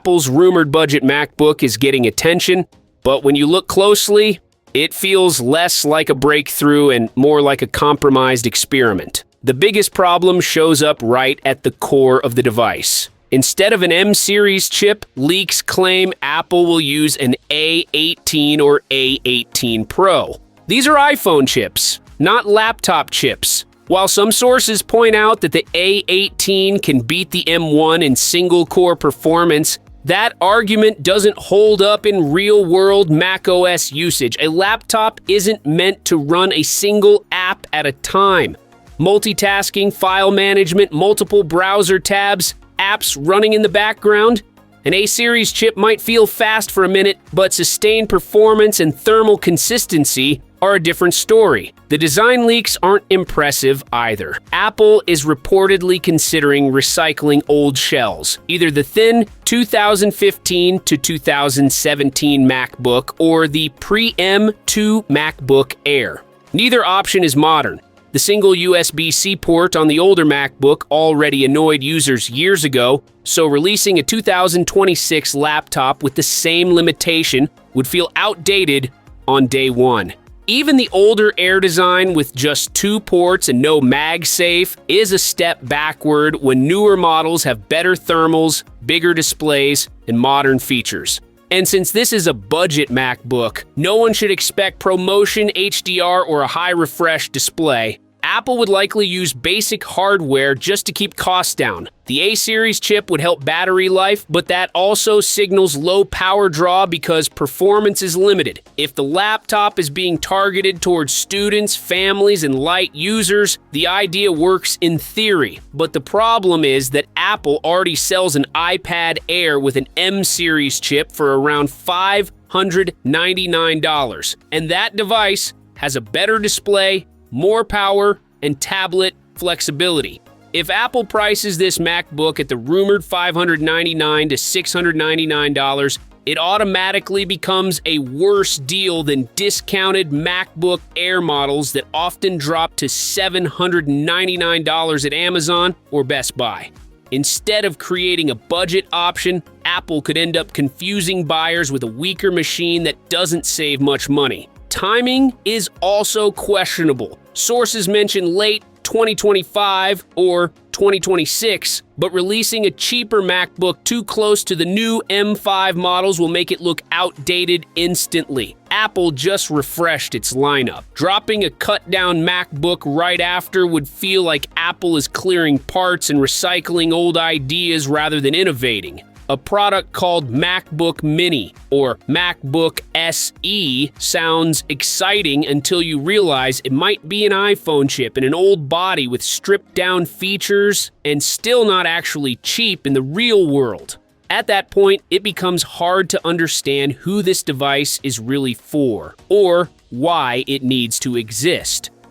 Apple's rumored budget MacBook is getting attention, but when you look closely, it feels less like a breakthrough and more like a compromised experiment. The biggest problem shows up right at the core of the device. Instead of an M-series chip, leaks claim Apple will use an A18 or A18 Pro. These are iPhone chips, not laptop chips. While some sources point out that the A18 can beat the M1 in single-core performance, that argument doesn't hold up in real-world macOS usage. A laptop isn't meant to run a single app at a time. Multitasking, file management, multiple browser tabs, apps running in the background. An A-series chip might feel fast for a minute, but sustained performance and thermal consistency are a different story. The design leaks aren't impressive either. Apple is reportedly considering recycling old shells, either the thin 2015 to 2017 MacBook or the pre-M2 MacBook Air. Neither option is modern. The single USB-C port on the older MacBook already annoyed users years ago, so releasing a 2026 laptop with the same limitation would feel outdated on day one. Even the older Air design with just 2 ports and no MagSafe is a step backward when newer models have better thermals, bigger displays, and modern features. And since this is a budget MacBook, no one should expect ProMotion, HDR, or a high refresh display. Apple would likely use basic hardware just to keep costs down. The A-series chip would help battery life, but that also signals low power draw because performance is limited. If the laptop is being targeted towards students, families, and light users, the idea works in theory. But the problem is that Apple already sells an iPad Air with an M-series chip for around $599, and that device has a better display, more power, and tablet flexibility. If Apple prices this MacBook at the rumored $599 to $699, it automatically becomes a worse deal than discounted MacBook Air models that often drop to $799 at Amazon or Best Buy. Instead of creating a budget option, Apple could end up confusing buyers with a weaker machine that doesn't save much money. Timing is also questionable. Sources mention late 2025 or 2026, but releasing a cheaper MacBook too close to the new M5 models will make it look outdated instantly. Apple just refreshed its lineup. Dropping a cut-down MacBook right after would feel like Apple is clearing parts and recycling old ideas rather than innovating. A product called MacBook Mini or MacBook SE sounds exciting until you realize it might be an iPhone chip in an old body with stripped-down features and still not actually cheap in the real world. At that point, it becomes hard to understand who this device is really for or why it needs to exist.